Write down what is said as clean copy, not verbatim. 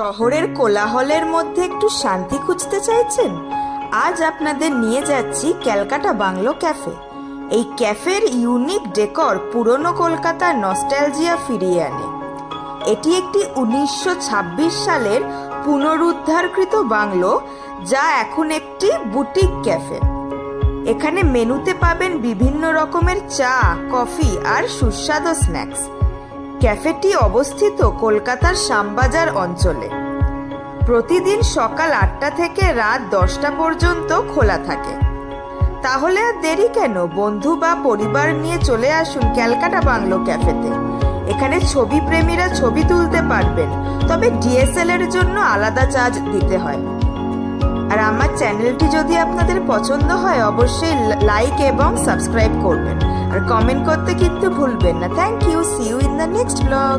শহরের কোলাহলের মধ্যে একটু শান্তি খুঁজতে চাইছেন? আজ আপনাদের নিয়ে যাচ্ছি ক্যালকাটা বাংলো ক্যাফে। এই ক্যাফের ইউনিক ডেকর পুরনো কলকাতার নস্টালজিয়া ফিরিয়ে আনে। এটি একটি 1926 সালের পুনরুদ্ধারকৃত বাংলো, যা এখন একটি বুটিক ক্যাফে। এখানে মেনুতে পাবেন বিভিন্ন রকমের চা, কফি আর সুস্বাদু স্ন্যাক্স। ক্যাফেটি অবস্থিত কলকাতার শ্যামবাজার অঞ্চলে। প্রতিদিন সকাল 8টা থেকে রাত 10টা পর্যন্ত খোলা থাকে। তাহলে আর দেরি কেন? বন্ধু বা পরিবার নিয়ে চলে আসুন ক্যালকাটা বাংলো ক্যাফেতে। এখানে ছবি প্রেমীরা ছবি তুলতে পারবেন, তবে ডিএসএল এর জন্য আলাদা চার্জ দিতে হয়। আর আমার চ্যানেলটি যদি আপনাদের পছন্দ হয়, অবশ্যই লাইক এবং সাবস্ক্রাইব করবেন, আর কমেন্ট করতে কিন্তু ভুলবেন না। Thank you, see you in the next blog.